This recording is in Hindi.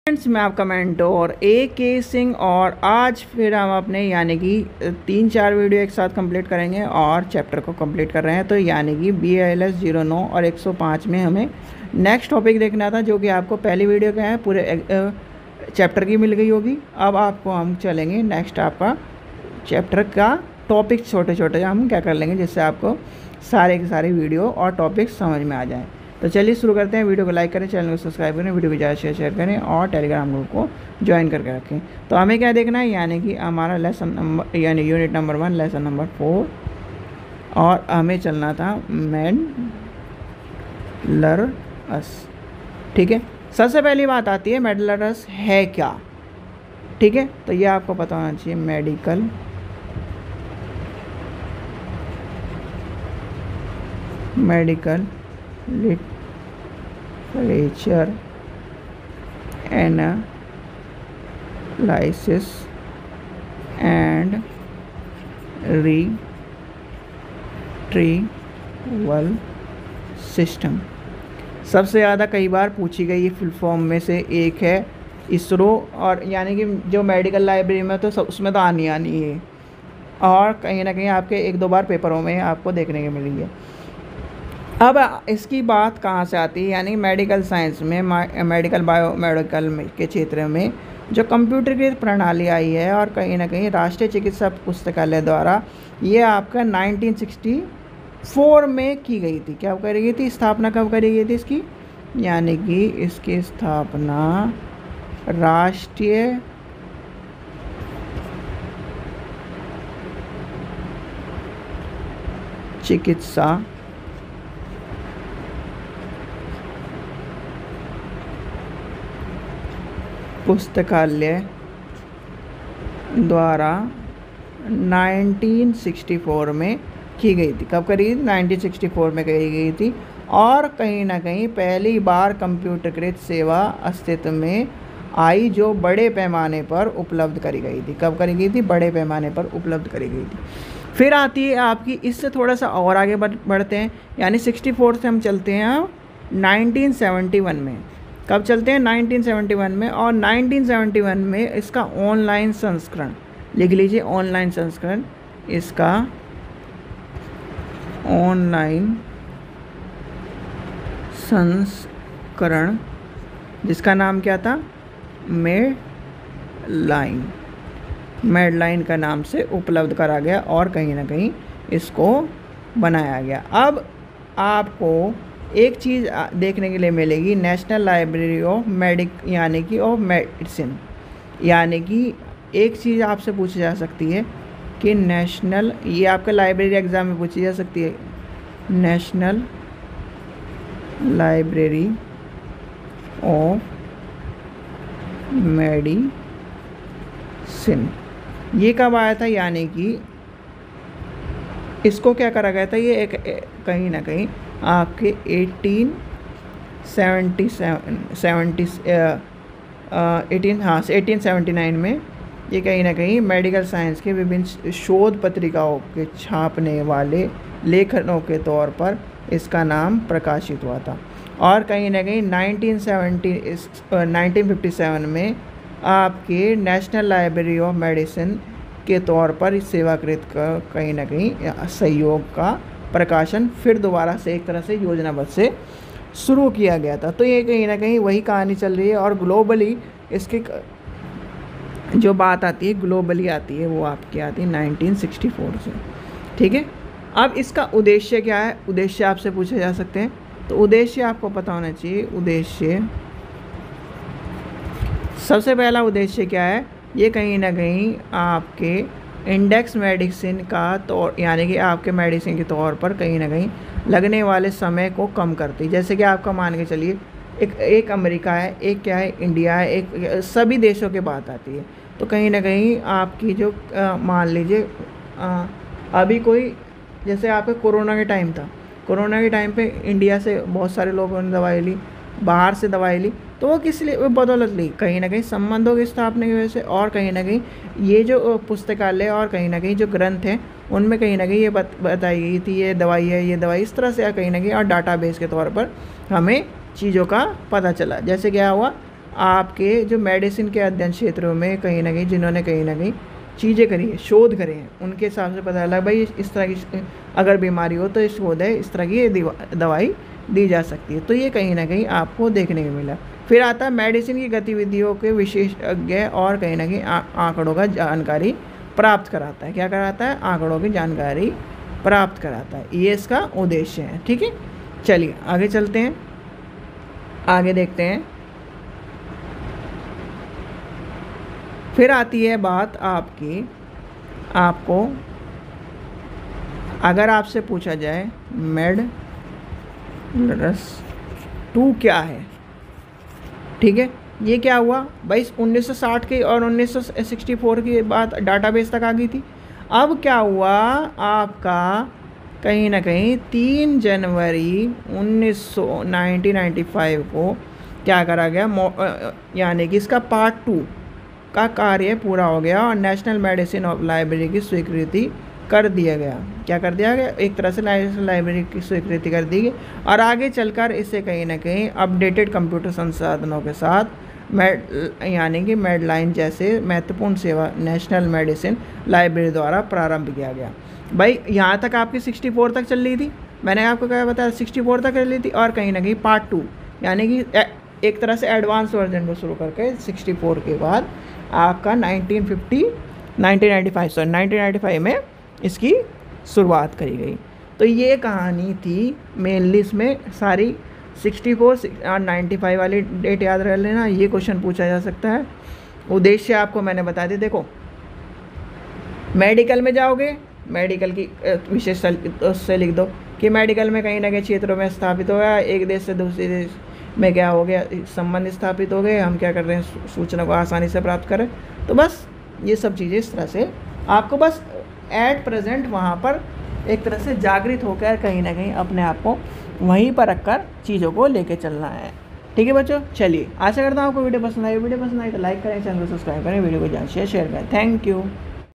फ्रेंड्स, मैं आपका मेंटोर AK सिंह और आज फिर हम अपने यानी कि 3-4 वीडियो एक साथ कंप्लीट करेंगे और चैप्टर को कंप्लीट कर रहे हैं। तो यानी कि BILS 09 और 105 में हमें नेक्स्ट टॉपिक देखना था, जो कि आपको पहली वीडियो का है पूरे चैप्टर की मिल गई होगी। अब आपको हम चलेंगे नेक्स्ट आपका चैप्टर का टॉपिक छोटे छोटे हम क्या कर लेंगे, जिससे आपको सारे के सारे वीडियो और टॉपिक समझ में आ जाएँ। तो चलिए शुरू करते हैं। वीडियो को लाइक करें, चैनल को सब्सक्राइब करें, वीडियो को ज़्यादा शेयर करें और टेलीग्राम ग्रुप को ज्वाइन करके रखें। तो हमें क्या देखना है, यानी कि हमारा लेसन नंबर यानी यूनिट नंबर 1 लेसन नंबर 4 और हमें चलना था मेडलरस। ठीक है, सबसे पहली बात आती है मेडलरस है क्या। ठीक है, तो ये आपको पता होना चाहिए। Medical literature analysis and retrieval system सबसे ज़्यादा कई बार पूछी गई ये फुल फॉर्म में से एक है इसरो, और यानी कि जो मेडिकल लाइब्रेरी में तो उसमें तो आनी है, और कहीं ना कहीं आपके 1-2 बार पेपरों में आपको देखने को मिली है। अब इसकी बात कहाँ से आती है, यानी मेडिकल साइंस में मेडिकल बायोमेडिकल के क्षेत्र में जो कंप्यूटरीकृत प्रणाली आई है, और कहीं ना कहीं राष्ट्रीय चिकित्सा पुस्तकालय द्वारा ये आपका 1964 में की गई थी। क्या करी गई थी, स्थापना कब करी गई थी इसकी, यानी कि इसकी स्थापना राष्ट्रीय चिकित्सा पुस्तकालय द्वारा 1964 में की गई थी। कब करी थी, 1964 में करी गई थी। और कहीं ना कहीं पहली बार कंप्यूटरकृत सेवा अस्तित्व में आई, जो बड़े पैमाने पर उपलब्ध करी गई थी। कब करी गई थी, बड़े पैमाने पर उपलब्ध करी गई थी। फिर आती है आपकी, इससे थोड़ा सा और आगे बढ़ते हैं, यानी 64 से हम चलते हैं 1971 में। कब चलते हैं, 1971 में। और 1971 में इसका ऑनलाइन संस्करण, लिख लीजिए ऑनलाइन संस्करण, इसका ऑनलाइन संस्करण जिसका नाम क्या था, मेडलाइन का नाम से उपलब्ध करा गया और कहीं ना कहीं इसको बनाया गया। अब आपको एक चीज़ देखने के लिए मिलेगी, नेशनल लाइब्रेरी ऑफ यानी कि ऑफ मेडिसिन, यानी कि एक चीज़ आपसे पूछी जा सकती है कि नेशनल, ये आपका लाइब्रेरी एग्ज़ाम में पूछी जा सकती है, नेशनल लाइब्रेरी ऑफ मेडिसिन ये कब आया था, यानी कि इसको क्या करा गया था, ये एक कहीं ना कहीं आपके 1879 में ये कहीं ना कहीं मेडिकल साइंस के विभिन्न शोध पत्रिकाओं के छापने वाले लेखनों के तौर पर इसका नाम प्रकाशित हुआ था। और कहीं ना कहीं 1957 में आपके नेशनल लाइब्रेरी ऑफ मेडिसिन के तौर पर इस सेवाकृत का कहीं ना कहीं सहयोग का प्रकाशन फिर दोबारा से एक तरह से योजनाबद्ध से शुरू किया गया था। तो ये कहीं ना कहीं वही कहानी चल रही है, और ग्लोबली इसकी जो बात आती है ग्लोबली आती है, वो आपकी आती है 1964 से। ठीक है, अब इसका उद्देश्य क्या है, उद्देश्य आपसे पूछे जा सकते हैं, तो उद्देश्य आपको पता होना चाहिए। उद्देश्य, सबसे पहला उद्देश्य क्या है, ये कहीं ना कहीं आपके इंडेक्स मेडिसिन का तौर, यानी कि आपके मेडिसिन के तौर पर कहीं ना कहीं लगने वाले समय को कम करती है। जैसे कि आपका मान के चलिए एक अमेरिका है, एक क्या है इंडिया है, एक सभी देशों की बात आती है। तो कहीं ना कहीं आपकी जो मान लीजिए अभी कोई, जैसे आपका कोरोना के टाइम था, कोरोना के टाइम पे इंडिया से बहुत सारे लोगों ने दवाई ली, बाहर से दवाई ली, तो वो किस लिए बदौलत ली, कहीं ना कहीं संबंधों की स्थापना की वजह से, और कहीं ना कहीं ये जो पुस्तकालय और कहीं ना कहीं जो ग्रंथ हैं उनमें कहीं ना कहीं ये बताई गई थी ये दवाई है, ये दवाई इस तरह से कहीं ना कहीं, और डाटाबेस के तौर पर हमें चीज़ों का पता चला। जैसे क्या हुआ, आपके जो मेडिसिन के अध्ययन क्षेत्रों में कहीं ना कहीं जिन्होंने कहीं ना कहीं चीज़ें करी है, शोध करे हैं, उनके हिसाब से पता लगा भाई इस तरह की अगर बीमारी हो तो शोध है, इस तरह की ये दवाई दी जा सकती है। तो ये कहीं ना कहीं आपको देखने को मिला। फिर आता है मेडिसिन की गतिविधियों के विशेषज्ञ और कहीं ना कहीं आंकड़ों का जानकारी प्राप्त कराता है। क्या कराता है? आंकड़ों की जानकारी प्राप्त कराता है। ये इसका उद्देश्य है। ठीक है, चलिए आगे चलते हैं, आगे देखते हैं। फिर आती है बात आपको अगर आपसे पूछा जाए MED+2 क्या है, ठीक है, ये क्या हुआ भाई 1960 के और 1964 की बात डाटाबेस तक आ गई थी। अब क्या हुआ आपका कहीं ना कहीं 3 जनवरी 1995 को क्या करा गया, यानी कि इसका पार्ट 2 का कार्य पूरा हो गया और नेशनल मेडिसिन ऑफ लाइब्रेरी की स्वीकृति कर दिया गया। क्या कर दिया गया? एक तरह से नेशनल लाइब्रेरी की स्वीकृति कर दी गई और आगे चलकर इसे कहीं ना कहीं अपडेटेड कंप्यूटर संसाधनों के साथ यानी कि मेडलाइन जैसे महत्वपूर्ण सेवा नेशनल मेडिसिन लाइब्रेरी द्वारा प्रारंभ किया गया। भाई यहाँ तक आपकी 64 तक चल रही थी, मैंने आपको क्या बताया 64 तक चल रही थी, और कहीं ना कहीं पार्ट 2 यानी कि एक तरह से एडवांस वर्जन को शुरू करके 64 के बाद आपका 1995 में इसकी शुरुआत करी गई। तो ये कहानी थी मेनली, इसमें सारी 64 और 95 वाली डेट याद रख लेना, ये क्वेश्चन पूछा जा सकता है। उद्देश्य आपको मैंने बता दिया। देखो मेडिकल में जाओगे, मेडिकल की विशेषता उससे लिख दो कि मेडिकल में कहीं ना कहीं क्षेत्रों में स्थापित हो गया, एक देश से दूसरे देश में क्या हो गया, संबंध स्थापित हो गए, हम क्या कर रहे हैं सूचना को आसानी से प्राप्त करें। तो बस ये सब चीज़ें इस तरह से आपको बस एट प्रेजेंट वहाँ पर एक तरह से जागृत होकर कहीं ना कहीं अपने आप को वहीं पर रखकर चीज़ों को लेके चलना है। ठीक है बच्चों, चलिए आशा करता हूँ आपको वीडियो पसंद आई। वीडियो पसंद आई तो लाइक करें, चैनल को सब्सक्राइब करें, वीडियो को ज़्यादा शेयर करें। Thank you.